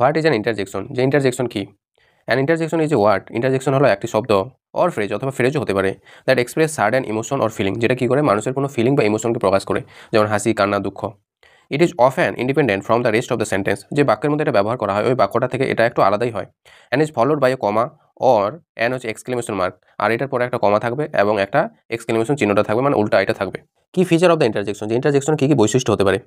What is an interjection? যে interjection কি? An interjection is a word. Interjection হলো একটি শব্দ অর ফ্রেজ অথবা ফ্রেজও হতে পারে that express certain emotion or feeling, যেটা কি করে মানুষের কোনো ফিলিং বা ইমোশনকে প্রকাশ করে, যেমন হাসি, কান্না, দুঃখ। It is often independent from the rest of the sentence. যে বাক্যের মধ্যে এটা ব্যবহার করা হয় ওই বাক্যটা থেকে এটা একটু আলাদাই হয়। And is followed by a comma or an হচ্ছে এক্সক্লেমেশন মার্ক, আর এটার পরে একটা কমা থাকবে এবং একটা এক্সক্লেমেশন চিহ্নটা থাকবে, মানে উল্টা এটা থাকবে। কি ফিচার অফ দ্য ইন্টারজেকশন? যে ইন্টারজেকশন কী কী বৈশিষ্ট্য হতে পারে?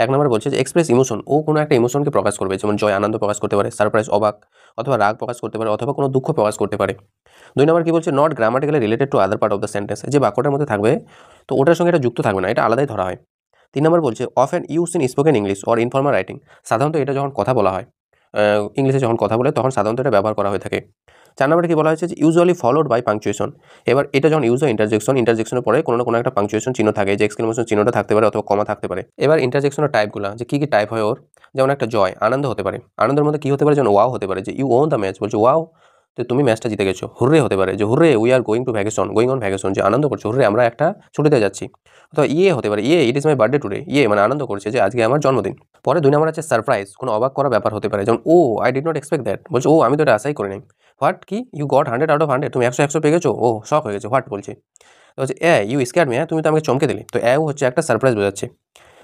এক নম্বর বলছে যে এক্সপ্রেস ইমোশন, ও কোনো একটা ইমোশনকে প্রকাশ করবে, যেমন জয়, আনন্দ প্রকাশ করতে পারে, সারপ্রাইজ, অবাক, অথবা রাগ প্রকাশ করতে পারে, অথবা কোনো দুঃখ প্রকাশ করতে পারে। দুই নম্বর কি বলছে? Not grammatically related to other part of the sentence. যে বাক্যটার মধ্যে থাকবে তো ওটার সঙ্গে এটা যুক্ত থাকবে না, এটা আলাদাই ধরা হয়। তিন নম্বর বলছে often use in spoken English or informal writing. সাধারণত এটা যখন কথা বলা হয়, ইংলিশে যখন কথা বলে তখন সাধারণত এটা ব্যবহার করা হয়ে থাকে। চার নম্বরে কি বলা হয়েছে? যে ইউজুয়ালি ফলোড বাই পাংচুয়েশন। এবার এটা যখন ইউজ হয় ইন্টারজেকশন, ইন্টারজেকশনের পরে কোনো না কোনো একটা পাংচুয়েশন চিহ্ন থাকে, যে এক্সক্লেমেশন চিহ্নটা থাকতে পারে অথবা কমা থাকতে পারে। এবার ইন্টারজেকশনের টাইপগুলো, যে কী কী টাইপ হয় ওর, যেমন একটা জয়, আনন্দ হতে পারে। আনন্দের মধ্যে কী হতে পারে? যেমন ওয়াও হতে পারে, যে ইউ ওন দ্য ম্যাচ, বলছে ওয়াও তো তুমি ম্যাচটা জিতে গেছো। হুররে হতে পারে, যে hurray we are going to vacation, going on vacation, যে আনন্দ করছো, হুররে আমরা একটা ছুটিতে যাচ্ছি। অথবা ইয়ে হতে পারে, ইয়ে it is my birthday today, ইয়ে মানে আনন্দ করছে যে আজকে আমার জন্মদিন। পরে দুই নম্বর আছে সারপ্রাইজ, কোনো অবাক করা ব্যাপার হতে পারে, যেমন oh I did not expect that, বলছে ও আমি তো এটা আশাই করি নাই। হোয়াট কি? ইউ গট 100 আউট অফ 100, তুমি 100 পেয়ে গেছো, ও শক হয়ে গেছে, হোয়াট বলছে। তো হচ্ছে এ ইউ স্কেয়ার মি, হ্যাঁ তুমি তো আমাকে চমকে দিলে। তো এও হচ্ছে একটা সারপ্রাইজ বোঝাচ্ছে।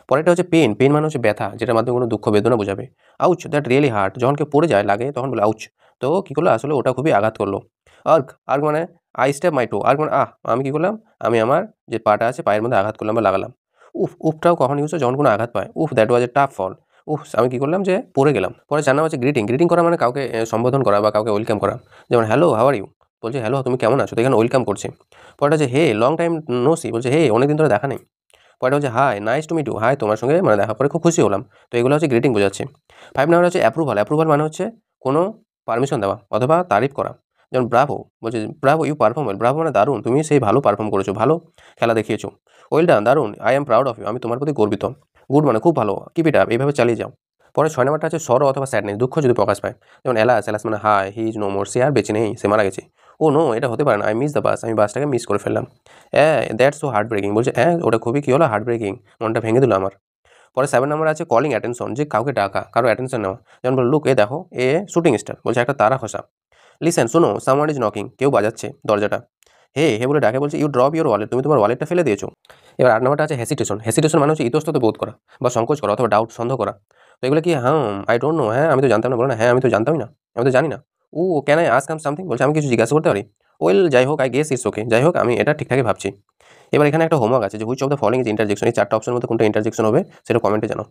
পরেরটা হচ্ছে পেন, পেন মানে হচ্ছে ব্যথা, যেটার মাধ্যমে কোনো দুঃখ বেদনা বোঝাবে। আউচ, দ্যাট রিয়েলি হার্ট, যখন কেউ পড়ে যায় লাগে তখন বলে আউচ। তো কী করলো? আসলে ওটা খুবই আঘাত করলো। আর্ক, আর্ক মানে I stab my toe, argh মানে আমি কী করলাম? আমি আমার যে পাটা আছে পায়ের মধ্যে আঘাত করলাম বা লাগালাম। উফ, উফটাও কখন ইউজ হয়? যখন কোনো আঘাত পায়। উফ, দ্যাট ওয়াজ এ টাফ ফল। উফ, আমি কী করলাম? যে পড়ে গেলাম। পরে চার নাম্বার হচ্ছে গ্রিটিং। গ্রিটিং করা মানে কাউকে সম্বোধন করা বা কাউকে ওয়েলকাম করা, যেমন হ্যালো হাউ আর ইউ, বলছে হ্যালো তুমি কেমন আছো, তো এখানে ওয়েলকাম করছে। পরেরটা হচ্ছে hey long time no see, বলছে হে অনেকদিন ধরে দেখা নেই। পরেরটা হচ্ছে hi nice to meet you, hi তোমার সঙ্গে মানে দেখা পরে খুব খুশি হলাম। তো এগুলো হচ্ছে গ্রিটিং বোঝাচ্ছে। 5 নাম্বার হচ্ছে অ্যাপ্রুভাল। অ্যাপ্রুভাল মানে হচ্ছে কোনো পারমিশন দেওয়া অথবা তারিফ করা, যেমন ব্রাভো, বলছে bravo you perform well, bravo মানে দারুণ, তুমি সেই ভালো পারফর্ম করেছো, ভালো খেলা দেখিয়েছো। ওয়েল ডান, দারুণ, I am proud of you, আমি তোমার প্রতি গর্বিত। গুড মানে খুব ভালো, কিপ ইট আপ, এইভাবে চালিয়ে যাও। পরে 6 নাম্বারটা হচ্ছে সরো অথবা স্যাডনেস, দুঃখ যদি প্রকাশ পায়, যেমন এলাস, এলাস মানে হাই, হি ইজ নো মোর, সে আর বেঁচে নেই, সে মারা গেছে। ও নো, এটা হতে পারে না, আই মিস দ্য বাস, আমি বাসটাকে মিস করে ফেললাম। দ্যাটস সো হার্ট ব্রেকিং, বলছে ওটা খুবই কী হলো, হার্ট ব্রেকিং, মনটা ভেঙে দিল আমার। পরে 7 নাম্বার আছে কলিং অ্যাটেনশন, যে কাউকে ডাকা, কারো অ্যাটেনশন নেওয়া, যেমন বলো লুক, এ দেখো এ শুটিং স্টার, বলছে একটা তারা খসা। লিসেন, শোনো, সামওয়ান ইজ নকিং, কেউ বাজাচ্ছে দরজাটা। হে হে বলে ডাকে, বলছে ইউ ড্রপ ইউর ওয়ালেট, তুমি তোমার ওয়ালেটটা ফেলে দিয়েছো। এবার 8 নাম্বারটা আছে হেসিটেশন। হেসিটেশন মানে হচ্ছে ইতস্তত বোধ করা বা সংকোচ করা অথবা ডাউট, সন্দেহ করা। তো এগুলো কি? আই ডোন্ট নো, হ্যাঁ আমি তো জানতাম না, বলো না হ্যাঁ আমি তো জানতামই না, আমি তো জানি না। ও ক্যান আই আস্ক সামথিং, বলছে আমি কিছু জিজ্ঞাসা করতে পারি। ওয়েল যাই হোক, আই গেস ইটস ওকে, যাই হোক আমি এটা ঠিকঠাকই ভাবছি। এবার এখানে একটা হোমওয়ার্ক আছে, যে which of the following is interjection, এই 4টা অপশনের মধ্যে কোনটা ইন্টারজেকশন হবে সেটা কমেন্টে জানাও।